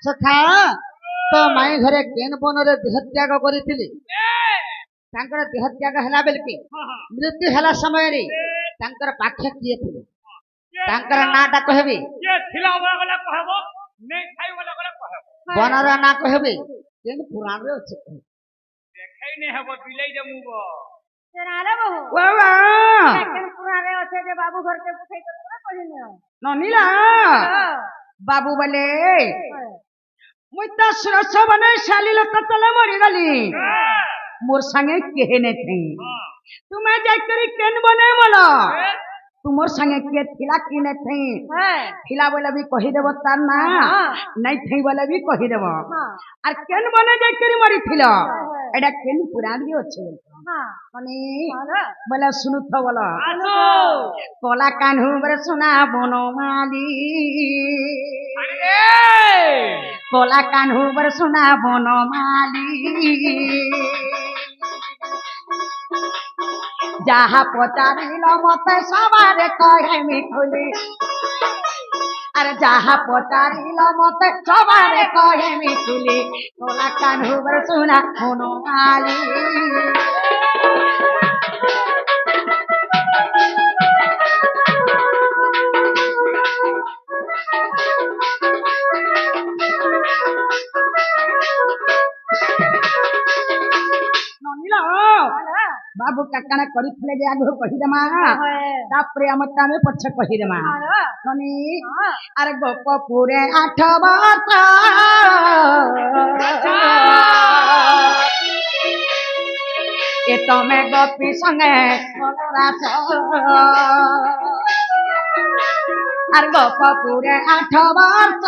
ସଖା ତ ମାଇଁ ଘରେ କେନ୍ ବନରେ ଦେହତ୍ୟାଗ କରିଥିଲି ତାଙ୍କର ଦେହତ୍ୟାଗ ହେଲା ବେଲକି ମୃତ୍ୟୁ ହେଲା ସମୟରେ ତାଙ୍କର ପାଖେ କିଏ ଥିଲେ ତାଙ୍କର ନାଁଟା କହିବି ବନର ନାଁ କହିବି କେନ୍ ପୁରାଣରେ ଅଛି ନନିଲା ବାବୁ ବୋଲେ मुई तो सुरक्षा बने शाली लता तले मरी गली मोर संगे केहे ने थे तुम्हें जाकरी केन बने मला तुमोर संगे के थिला किने थे थिला बोले भी कहि देबो तार ना नहीं थे बोले भी कहि देबो और केन बने जाकरी मरी थिला एडा केन पुराण भी अछि माने बोला सुनु तो बोला कोला कान्हू बर सुना बनमाली कोला कान्हू बर सुना बनमाली जहा पचारिल मते सवारे कहे मिठुली अरे जहा पचारिल मते सवारे कहे मिठुली कोला कान्हू बर सुना बनमाली बाबू काकाना करिथले जे आगो कहि देमा तापरे हमता में पछ कहि देमा ननी अरे गोप पूरे 8 वर्ष ए तो में गोपी संगे रास अरे गोप पूरे 8 वर्ष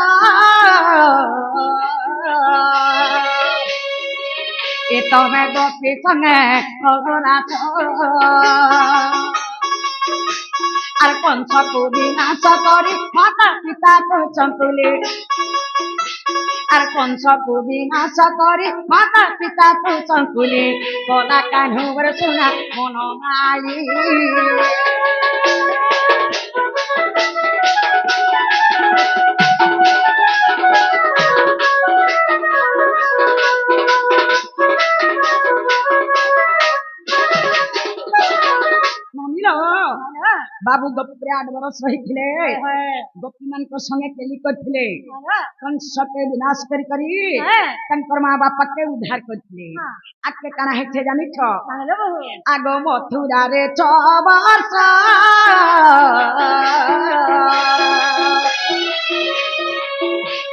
ए तो मैं गोपी संगे और कंस को विनाश करी माता पिता को चंकुले और कंस को विनाश करी माता पिता को चंकुले कोला कान्हू बर सुना बनमाली बाबू गोपी 8 वर्ष रही गोपी मान को संगे केली करथिले कंस के विनाश करी तंकर मां बाप के उद्धार करथिले आके काना हेथे जानि छ आगो मथुरा रे 6 वर्ष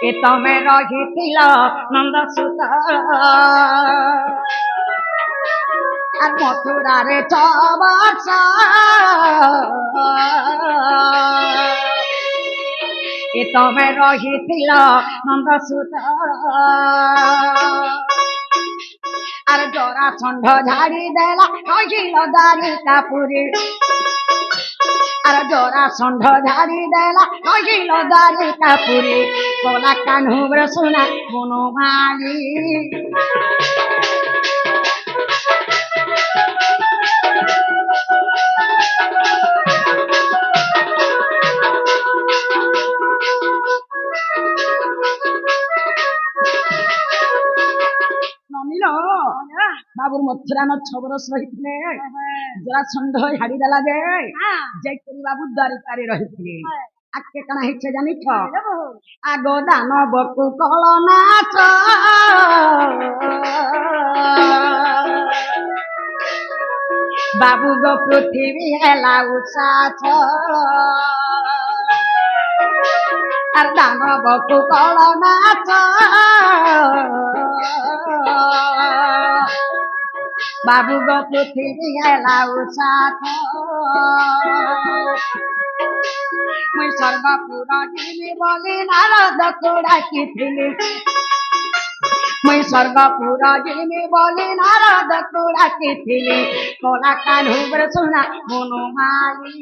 ए तमे रहिथिला नंद सुत और मथुरा रे 6 वर्ष ए तो मैं रही थिला नंद सुत और जोरा संढ झाड़ी देला रहिल द्वारिका पुरी और जोरा संढ झाड़ी देला रहिल द्वारिका पुरी कोला कान्हू बर सुना बनमाली बाबू मथुरा न 6 वर्ष रही जरा संढ हाड़ी देला जे जयकरी बाबू द्वारिका रे रही आके कना हिचे जानि छ आगो दानव को कलनाच बाबू गो पृथ्वी हेला उसाच और दानव को कलनाच बाबू गो पृथ्वी हेला उसाच मुई सर्वपुर जिमी बोली नारद को डाकिथिली मुई सर्वपुर जिमी बोली नारद को डाकिथिली कोला कान्हू बर सुना बनमाली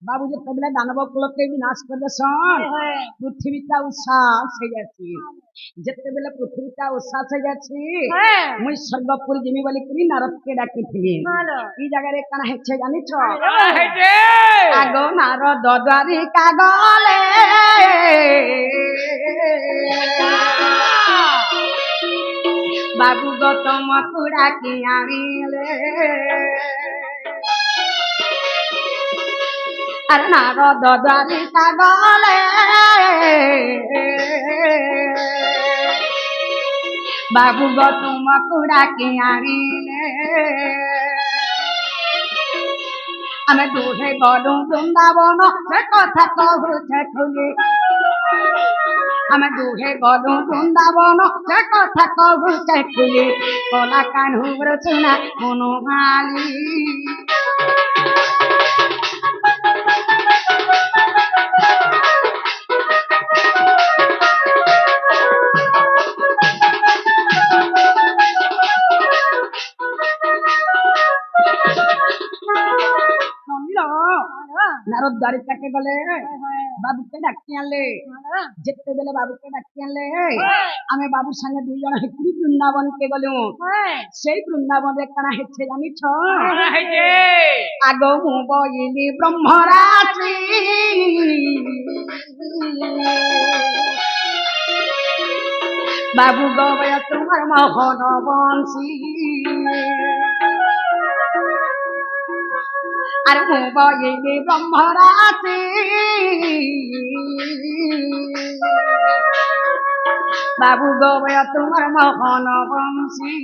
बाबू जब যেতবেলে দানব কুলকে বিনাশ করে সন পৃথিবীটা উচ্ছ্বাস হয়ে যাচ্ছে যেতবেলে পৃথিবীটা উচ্ছ্বাস হয়ে যাচ্ছে মুই স্বর্গপুর জিমি বলি করি নারদকে ডাকিছিলি এই জায়গায় কানা হেছে জানিছ আগ নারদ দ্বারিকা গলে বাবু গো তোমাকে ডাকি আনিলে আর নারদ দ্বারিকা গলে বাবু গো তোমাকে ডাকি আনিলে আমি দুহে গলু বৃন্দাবন সে কথা কহুছে খুলি আমি দুহে গলু বৃন্দাবন সে কথা কহুছে খুলি কলা কানহুর চুনা মনোমালি নারদ দ্বারিকাকে গলে বাবুকে ডাকি আনলে যেতবেলে বাবুকে ডাকি আনলে আমি বাবুর সঙ্গে দুইজন হেঁটে বৃন্দাবনকে গলু সেই বৃন্দাবনে কানা হেছে জানিছ আগ মু বইলি ব্রহ্মরাত্রি বাবু গবয় তোমার মোহন বংশী আর মু বইলি ব্রহ্মরাত্রি বাবু গবয় তোমার মোহন বংশী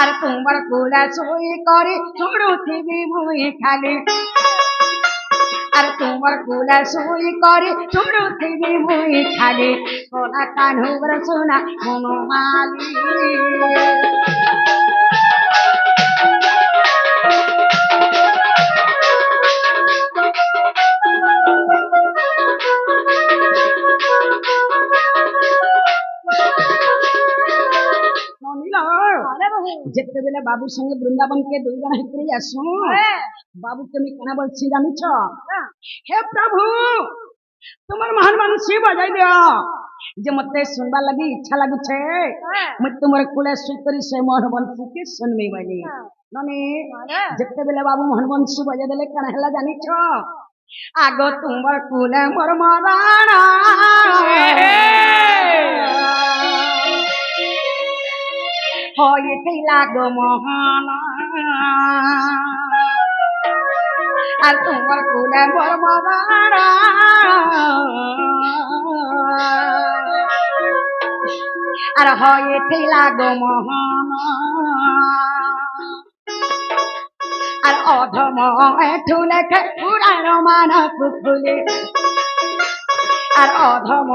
আর তোমার কোলা সই করে ছড়ুথিবি মুই খালি আর তোমার কোলা সই করে ছড়ুথিবি মুই খালি কোলা কানহুর সোনা মনোমালি যেতবেলে বাবুর সঙ্গে বৃন্দাবনকে দুইজন হেঁটে আসু বাবুকে আমি কেনা বলছি জানিছ হে প্রভু তোমার মহান বংশী বজাই দিও যে মতে শুনবার লাগি ইচ্ছা লাগুছে মুই তোমার কুলে শুই করি সে মোহন বংশীকে শুনবি বলি ননি যেতবেলে বাবু মোহন বংশী বজাই দেলে কেনা হেলা জানিছ আগ তোমার কুলে মোর মরাণ হইতে লাগো মহান আর তোমার কুলে মোর মরাণ আর হইতে লাগো মহান আর অধম ঠুলে পুরাণ মানক খুলে আর অধম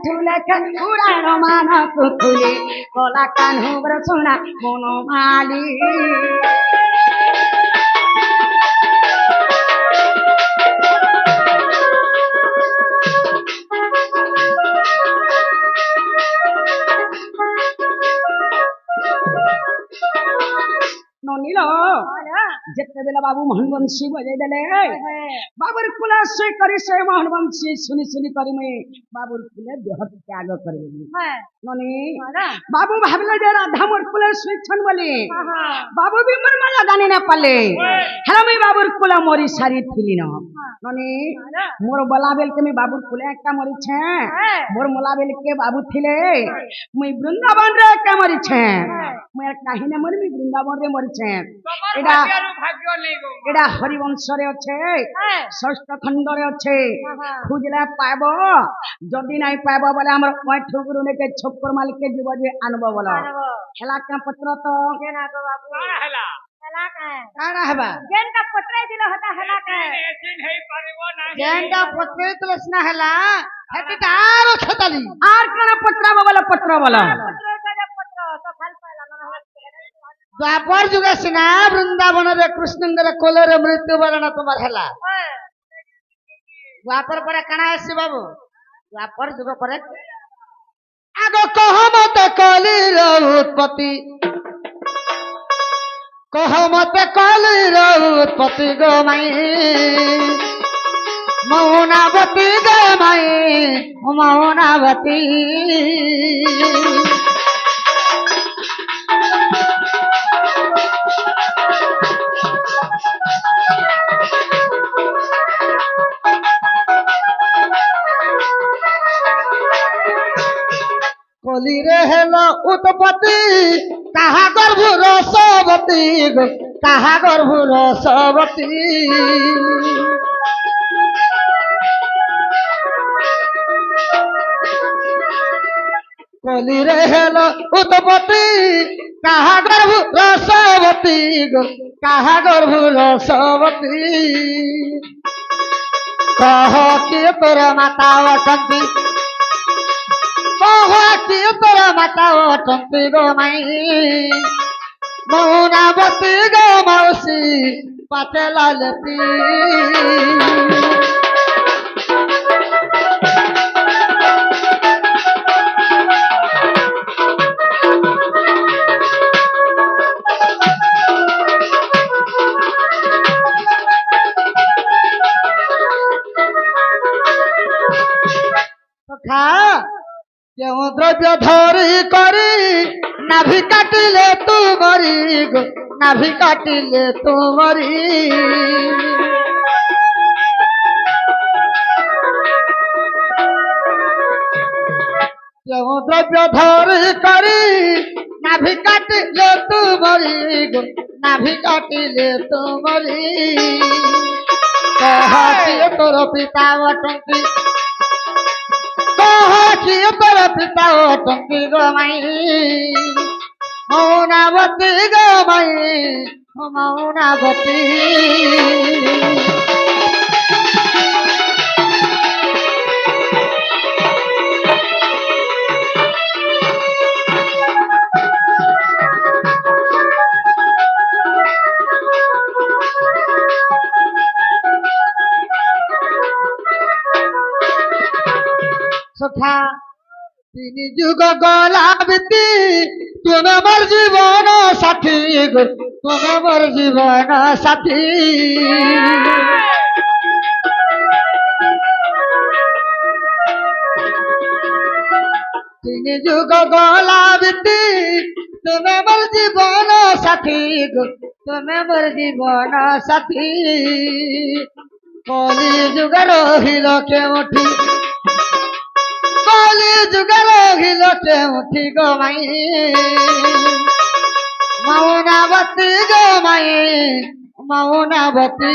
ঠুলে পুরাণ মানক খুলে কলা কানহুর সোনা মনোমালি ননিল যেতবেলে বাবু মোহন বংশী বজাই দেলে বাবুর কুলে শুই করি সে মোহন বংশী শুনি শুনি করি মুই বাবুর কুলে দেহ ত্যাগ করে ননি বাবু ভাবলে যে রাধা মোর কুলে শুইছন বলি বাবু বি মোর মজা জানি না পালে হেলা মুই বাবুর কুলে মরি সারি থিলি ন ননি মোর বলাবেলকে আমি বাবুর কুলে একটা মরিছে মোর মোলাবেলকে বাবু থিলে মুই বৃন্দাবন রে একা মরিছে মুই আর কাহিনী মরমি বৃন্দাবন রে মরিছে এটা এটা হরিবংশরে আছে ষষ্ঠ খণ্ডরে আছে খুঁজলে পাইব যদি নাই পাইব বলে আমার ওইঠু গুরু নেকে ছপ্পর মালিককে জীব যে আনব বল হেলা কে পত্র তো কাଣା হেবা जेनका पत्रे दिल होता हला के जेनका पत्रे तो लसना हला हेती तारो छतली आर काଣା पत्रा बोला पत्र बोला पत्रे का पत्र तो फल पाला न द्वापर जुगे सिना वृंदावन रे कृष्णंदर कोलर मृत्यु बरण तुम्हार हला द्वापर पर काଣା आसी बाबू द्वापर जुग पर आगो कह मत कली रे उत्पत्ति कह मत कली उत्पत्ति गो माई मौनावती गो माई मौनावती कली रे हेलो उत्पत्ति कहा गर्भ रसवती गो कहा गर्भ रसवती कली रे हेलो उत्पत्ति कहा गर्भ रसवती गो कहा गर्भ रसवती कह कि तोर माता अटंती कह कि तोर माता अटंती गो माई मौनावती गो मौसी पाते लालती क्यों द्रव्य धरी करी नाभि काटिले तू मरी गो नाभि काटिले तू मरी क्यों द्रव्य धरी करी नाभि काटिले तू मरी गो नाभि काटिले तू मरी कह कि तोर पिता अटंती किए तोर पिता अटंती गो माई मौनावती गो माई मौनावती सखा तीन जुग गला बीती तुम मोर जीवन साथी गो तुम मोर जीवन साथी तीन जुग गला बीती तुम मोर जीवन साथी गो तुम मोर जीवन साथी कली जुग रहिल केउठी कली जुग रहिल केउठी गो माई मौनावती गो माई मौनावती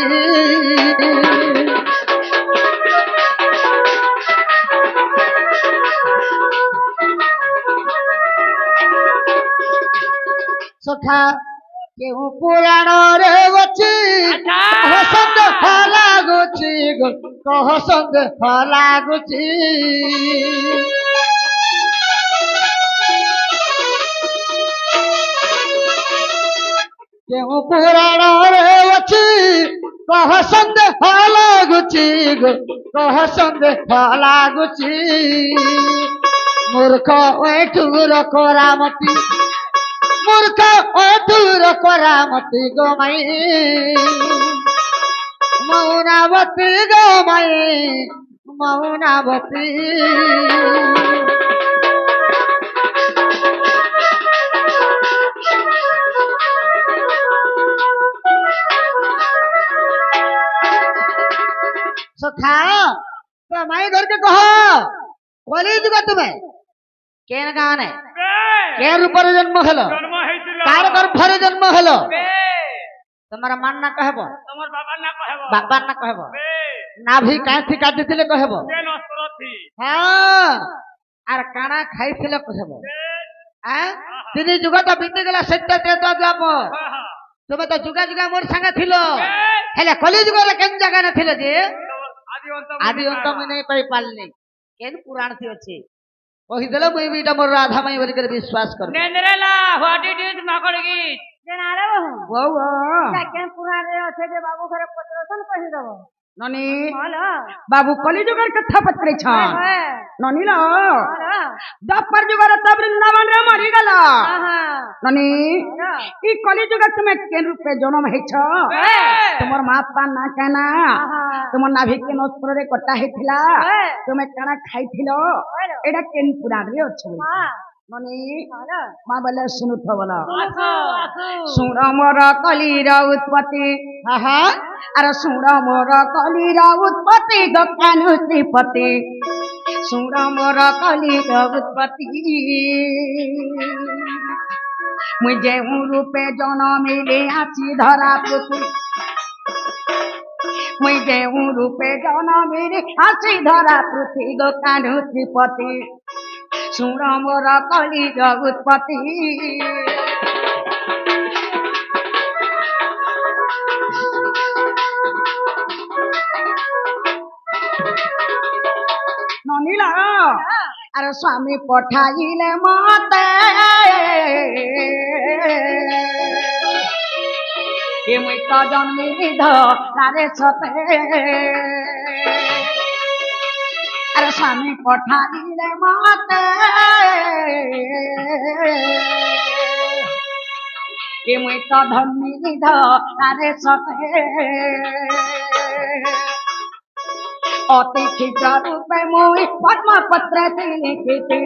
सखा केहू पुराण रे बची कह संग लाଗୁଛି गो कह संग लाଗୁଛି केहू पुराण रे बची कह संग लाଗୁଛି गो कह संग लाଗୁଛି मूर्ख ओठुर करामती मूर्ख ओठुर करामती गो माई मौनावती गो माई मौनावती सखा तो माई घर के कहो कली जुग तुम्हें केन गाँव ने के रूपर जन्म हेलो कार गर्भरे जन्म हेलो तुम्हारा मान ना कहबो बाबा ना कहबो नाभि काठी काटिथिले कहबो हां आर काना खाइथिले कहबो हां तिनी जुग तो बीती गेला सत्य त्रेता द्वापर तुमे तो जुगा जुगा मोर संगे थिलो हेले कली जुग रे केन जगह न थिले जे आदि अंत में नहीं पाई पालनी केन पुराण थी अछि कहि देला मुई बीटा मोर राधा माई बोली कर विश्वास कर नेंद्रेला व्हाट इट इज माकड़गी जनारे वो केन पुराण रे अछि जे बाबू घरे पत्रसन कहि दबो ननी बोलो बाबू कली जुगर कथा पत्रे छ ନନିଲ ଆର ଦ୍ୱାପର ଯୁଗର ତ ବୃନ୍ଦାବନରେ ମରିଗଲା ଆହା ନନି ଆର ଇ କଲି ଯୁଗ ତୁମେ କେନ୍ ରୂପେ ଜନ୍ମ ହେଇଛ ତୁମର ମା ବାପା ନା କାନା ଆହା ତୁମ ନାଭି କେନ୍ ଅସ୍ତ୍ରରେ କଟା ହେଇଥିଲା ତୁମେ କାଣା ଖାଇଥିଲ ଏଇଟା କେନ୍ ପୁରାଣରେ ଅଛି ମା ନନି ଆର ମା ବୋଲେ ଶୁଣୁଥ ବୋଲ ଆସୁ ଆସୁ ଶୁଣ ମୋର କଲିର ଉତ୍ପତ୍ତି ଆହା ଆରେ ଶୁଣ ମୋର କଲିର ଉତ୍ପତ୍ତି ଦୋକାନ ଶ୍ରୀପତି ଶୁଣ ମୋର କଲିର ଉତ୍ପତ୍ତି ମୁଇଁ ଯେଉଁ ରୂପେ ଜନମିଲି ଆସି ଧରା ପୃଥି ମୁଇଁ ଯେଉଁ ରୂପେ ଜନମିଲି ଆସି ଧରା ପୃଥି ଦୋକାନ ଶ୍ରୀପତି ଶୁଣ ମୋର କଲିର ଉତ୍ପତ୍ତି ନନିଲା ଆରେ ସ୍ୱାମୀ ପଠାଇଲେ ମତେ ଏ ମୁଇଁ ତ ଜନ୍ମିଲି ଧରାରେ ସତେ ଆରେ ସ୍ୱାମୀ ପଠାଇଲେ ମତେ ଏ ମୁଇଁ ତ ଧନ୍ମିଲି ଧରାରେ ସତେ অতি ক্ষিপ্র রূপে মুই পদ্মপত্রে লিখিতে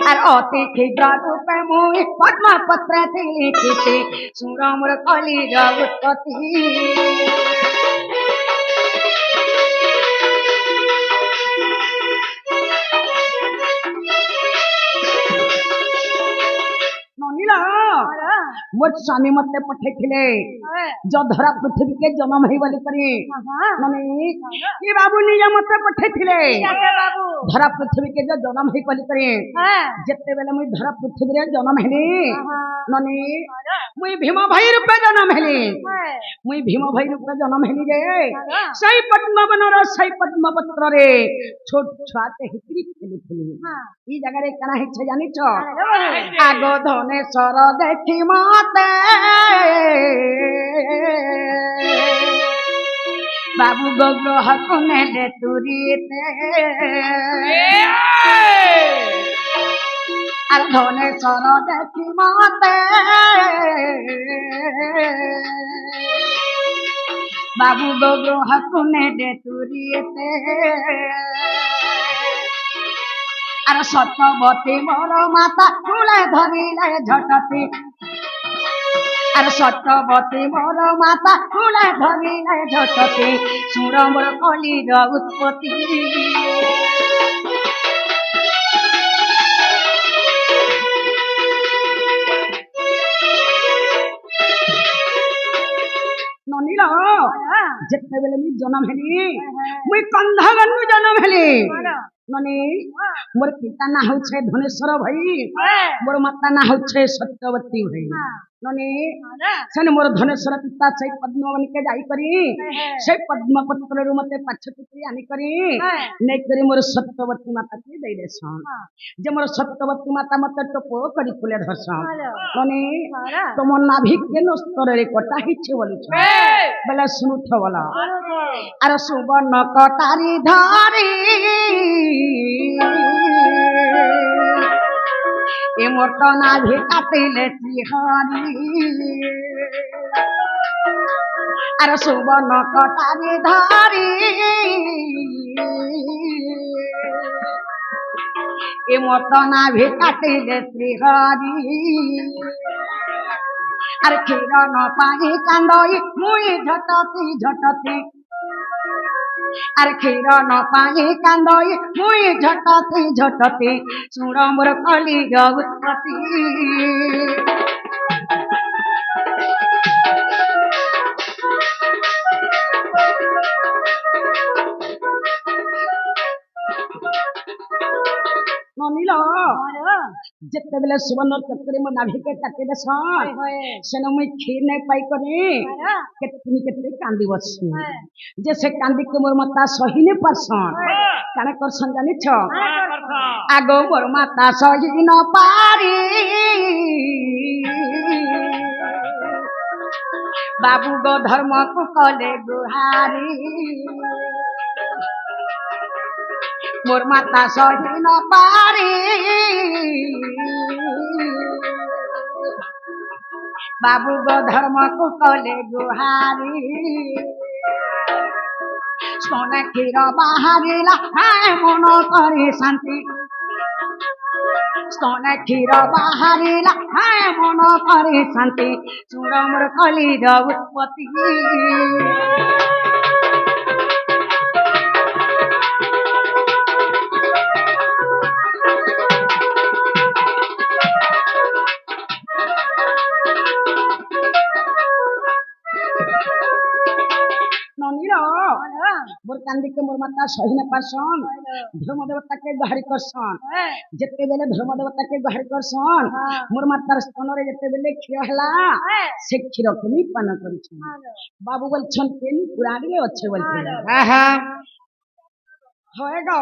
আর অতি ক্ষিপ্র রূপে মুই পদ্মপত্রে লিখিতে সুরমর কলির উৎপত্তি ନନିଲ ଆର ମୋ ସ୍ୱାମୀ ମତେ ପଠେଇଥିଲେ ଆରେ ଯଧରା ପୃଥିବୀକେ ଜନ୍ମ ହେଇ ବୋଲି କରି ଆହା ନନି କି ବାବୁ ନିଜେ ମତେ ପଠେଇଥିଲେ ଜାତେ ବାବୁ ଧରା ପୃଥିବୀକେ ଯେ ଜନ୍ମ ହେଇ ବୋଲି କରି ହେ ଯେତେବେଳେ ମୁଇଁ ଧରା ପୃଥିବୀରେ ଜନ୍ମ ହେଲି ଆହା ନନି ଆର ମୁଇଁ ଭୀମ ଭାଇ ରୂପେ ଜନ୍ମ ହେଲି ହେ ମୁଇଁ ଭୀମ ଭାଇ ରୂପେ ଜନ୍ମ ହେଲି ଯେ ଆର ସେଇ ପଦ୍ମବନର ସେଇ ପଦ୍ମପତ୍ରରେ ଛୋଟ ଛୁଆଟେ ହେଇକିରି ଖେଲୁଥିଲି ହଁ ଇ ଜାଗାରେ କାଣା ହେଇছে ଜାଣିଛ ଆରେ ଆଗ ଧନେଶ୍ୱର ଦେଖି ମତେ ବାବୁ ଗ୍ରହକୁ ନେଲେ ତୁରିତେ আর ধনেশ্বর দেখি মতে বাবু গ্রহକୁ নেলে তুরিতে আর সত্যবতী মোর মাতা তুলে ধরিলে ঝটতি আর সত্যবতী মোর মাতা তুলে ধরিলে ঝটতি শুণ মোর কলির উৎপত্তি ନନିଲ ଯେତେବେଳେ ମୁଁ ଜନ୍ମ ହେଲି ମୁଇଁ କନ୍ଧଗନୁ ଜନ୍ମ ହେଲି ନନି ମୋର ପିତା ନା ହଉଛେ ଧନେଶ୍ୱର ଭାଇ ମୋର ମାତା ନା ହଉଛେ ସତ୍ୟବତୀ ଭାଇ ନନି ସେନ ମୋର ଧନେଶ୍ୱର ପିତା ସେଇ ପଦ୍ମବନୀକେ ଯାଇକରି ସେଇ ପଦ୍ମପତ୍ରରୁ ମତେ ପାଛୋଟିକି ଆଣିକରି ନେଇକରି ମୋର ସତ୍ୟବତୀ ମାତାକେ ଦେଇଦେସନ୍ ଯେ ମୋର ସତ୍ୟବତୀ ମାତା ମତେ ଟୋପ କରି ଫୁଲେ ଧରସନ୍ ନନି ତମ ନାଭି କେନ ସ୍ତରରେ କଟା ହେଇଛେ ବୋଲୁଛ ବେଲେ ଶୁଣୁଥ ବୋଲ ଆର ସୁବର୍ଣ୍ଣ କଟାରି ଧରି ଏ ମୋଟ ନାଭି କାଟିଲେ ଶ୍ରୀହରି ଆର ସୁବର୍ଣ୍ଣ କଟାରି ଧରି ଏ ମୋଟ ନାଭି କାଟିଲେ ଶ୍ରୀହରି আর ক্ষীর ন পাই কান্দই মুই ঝটতি ঝটতি আর ক্ষীর ন পাই কান্দই মুই ঝটতি ঝটতি শুণ মোর কলির উৎপত্তি ନନିଲ ଯେତେବେଳେ ସୁବର୍ଣ୍ଣ ଚକ୍ରରେ ମୋ ନାଭିକେ କାଟି ଦେସନ୍ ସେନ ମୁଇଁ କ୍ଷୀର ନାଇଁ ପାଇକରି କେତେ କେତେ କାନ୍ଦି ବସଛି ଯେ ସେ କାନ୍ଦିକେ ମୋର ମାତା ସହି ନି ପାରସନ୍ କାଣା କରସନ୍ ଜାଣିଛ ଆଗ ମୋର ମାତା ସହି ନ ପାରି ବାବୁ ଗୋ ଧର୍ମକୁ କଲେ ଗୁହାରି মোর মাতা সহি ন পারি বাবু গো ধর্মকু কলে গুহারি সোনে ক্ষীর বাহারিলা হায় মন করে শান্তি সোনে ক্ষীর বাহারিলা হায় মন করে শান্তি চূড় মোর কলির উৎপত্তি ননীর মোর কান্দিকে মোর মাতা সহিনে পারসন ধর্ম দেবতাকে গুহারি করসন যেতেবেলে ধর্ম দেবতাকে গুহারি করসন মোর মাতার স্তনরে যেতেবেলে ক্ষীর হেলা সে ক্ষীরকে নি পান করিছন বাবু বলছেন তেল পুরাণে আছে বলছেন হয় গো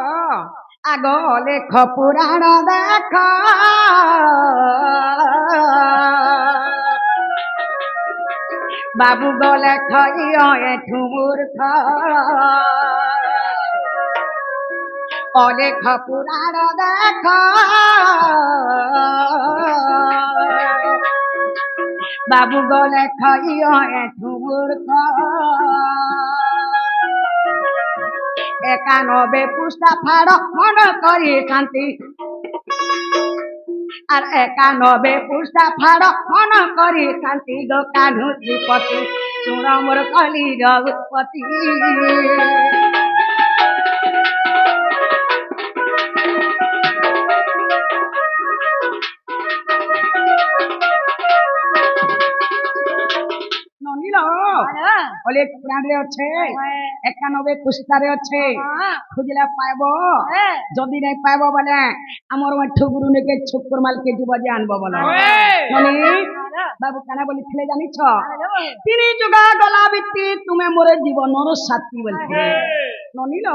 আগ লেখ পুরাণ দেখ বাবু গো লেখ এঠু মূর্খ অলেখ পুরাণ দেখ বাবু গো লেখ এঠু মূর্খ 91 পৃষ্ঠা ফাড় মন করি শান্তি আর 91 পৃষ্ঠা ফাড় মন করি শান্তি গো কানু ত্রিপতি চূড় মোর কলির উৎপত্তি ননীল অনেক পুরাণে আছে 91 পৃষ্ঠারে আছে খুঁজলে পাইব যদি নাই পাইব বলে আমার মাঠু গুরু নেকে ছুকুর মালকে দিব যে আনবো বলে মানে বাবু কানা বলি ফেলে জানিছ তিনি যুগা গলা বিত্তি তুমি মোর জীবনর সাথী বলছে ননীল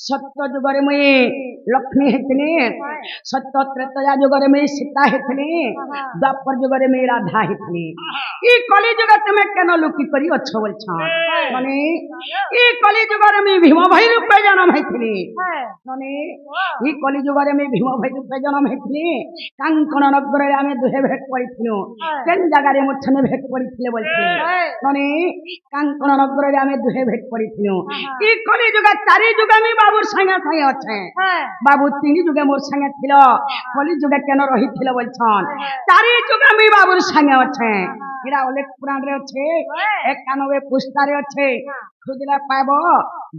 সত্য যুগরে মুই লক্ষ্মী হেতনি সত্য ত্রেতয়া যুগরে মুই সীতা হেতনি দ্বাপর যুগরে মুই রাধা হেতনি ই কলি যুগে তুমি কেন লুকি করি অছ বলছ মানে ই কলি যুগরে মুই ভীম ভাই রূপে জন্ম হেতনি মানে ই কলি যুগরে মুই ভীম ভাই রূপে জন্ম হেতনি কাঙ্কণ নগরে আমি দুহে ভেট করিছিলু কেন জায়গারে মোর ছনে ভেট করিছিলে বলছে মানে কাঙ্কণ নগরে আমি দুহে ভেট করিছিলু ই কলি যুগে চারি যুগে আমি বাবুর সঙ্গে সঙ্গে আছে বাবু তিনি যুগে মোর সঙ্গে ছিল কলি যুগে কেন রহিছিল বলছন চারি যুগে আমি বাবুর সঙ্গে আছে এরা অনেক পুরাণে আছে 91 পৃষ্ঠারে আছে খুঁজলে পাইব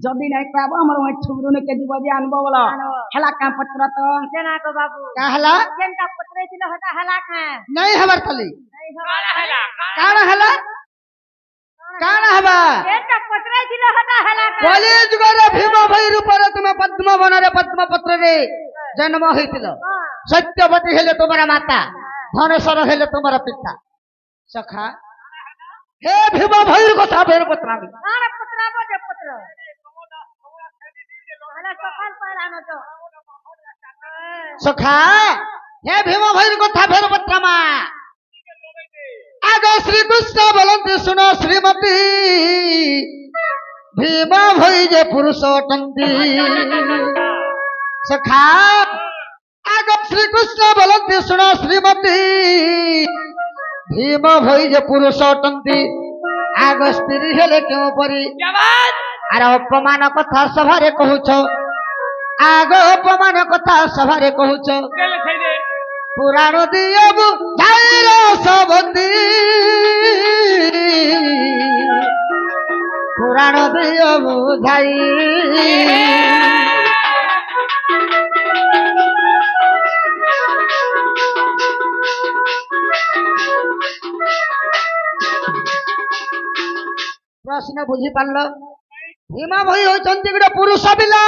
যদি নাই পাইব আমার ওই ছুবরুনকে দিব যে আনবো বলো হেলা কাম পত্র তো কেনা কো বাবু কাহলা কেনটা পত্রে ছিল হটা হেলা খা নাই হবার খালি কালা হেলা কানা হেলা কানা হবা কেনটা পত্রে ছিল হটা হেলা খা কলি যুগরে ভীম ভাই রূপরে তুমি পদ্ম বনরে পদ্ম পত্রে জন্ম হইছিল সত্যবতী হেলে তোমার মাতা ধনেশ্বর হেলে তোমার পিতা সখা হে ভীম ভাইর কথা বের পত্রামি আরে পত্রাবো যে পত্র হেলা সকাল পালানো তো সখা হে ভীম ভাইর কথা বের পত্রামা আগ শ্রীকৃষ্ণ বলতে শুনো শ্রীমতী ভীম ভাই যে পুরুষ অটন্তি সখা আগ শ্রীকৃষ্ণ বলতে শুনো শ্রীমতী ভীম ভাই যে পুরুষ অটন্তি আগ স্ত্রী হেলে কেউ পরি আর অপমান কথা সভারে কহুছ আগ অপমান কথা সভারে কহুছ পুরাণ দিয়ে বুঝাইর সবতি পুরাণ দিয়ে বুঝাই প্রশ্ন বুঝি পারল ভীম ভাই হচ্ছেন গোটে পুরুষ পিলা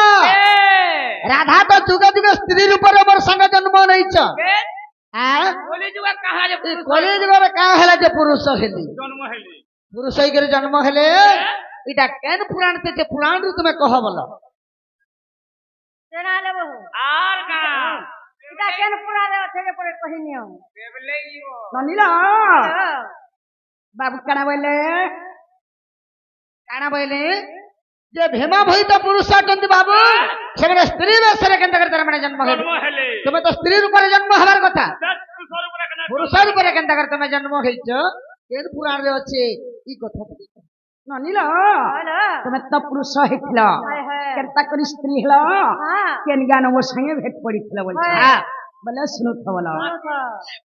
রাধা তো যুগে যুগে স্ত্রী রূপরে মোর সঙ্গে জন্ম নেইছ কলি যুগরে কাঁ হেলা যে পুরুষ হেলি পুরুষ হইকরে জন্ম হেলে এটা কেন পুরাণ থেকে পুরাণ তুমি কহ বল কেনা লেবো আর কা এটা কেন পুরালে আছে যে পরে কহিনিও ননিল বাবু কানা বইলে যে ভীমা ভূত পুরুষ অটন্তি বাবু সেখানে স্ত্রী বেশরে কেন্দ্র করে তার মানে জন্ম হল জন্ম হেলে তুমি তো স্ত্রীর উপরে জন্ম হবার কথা পুরুষর উপরে কেন পুরুষের উপরে কেন্দ্র করে তুমি জন্ম হয়েছ এর পুরাণে আছে এই কথা ননিল হলো তুমি তো পুরুষ হয়েছিল হায় হায় কেনতা করে স্ত্রী হল হ্যাঁ কেন জ্ঞান ওর সঙ্গে ভেট পড়িছিল বলছে হ্যাঁ। বলে শুনুত বলো শুনুথ।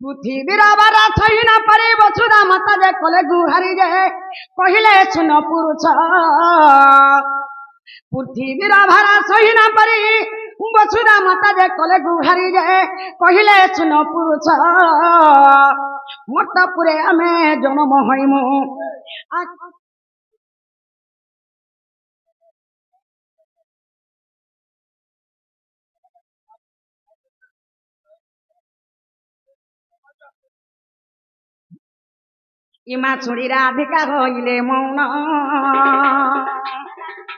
পৃথিবীর আবার ছই না পারে বছরা মাতা যে কলে গুহারি যে কহিলে শুন পুরুষ পৃথিবীর আভার ছই না পারি বছরা মাতা যে কলে গুহারি যে কহিলে শুন পুরুষ মর্তপুরে আমি জন্ম হইমু ইমা ছুড়ি রাধিকা হইলে মৌন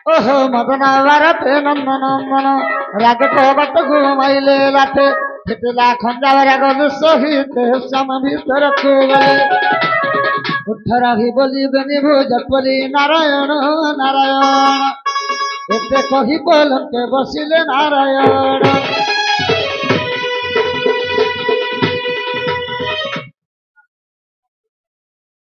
ওহো মদন ভারতে নন্দন নন্দন রাগ কবট ঘুমাইলে লাঠে ফিটিলা খঞ্জাবার গল সহিত শ্যাম ভিতর বলে উঠরাহি বলিবেনি ভোজপুরি নারায়ণ নারায়ণ এতে কহি বলকে বসিলে নারায়ণ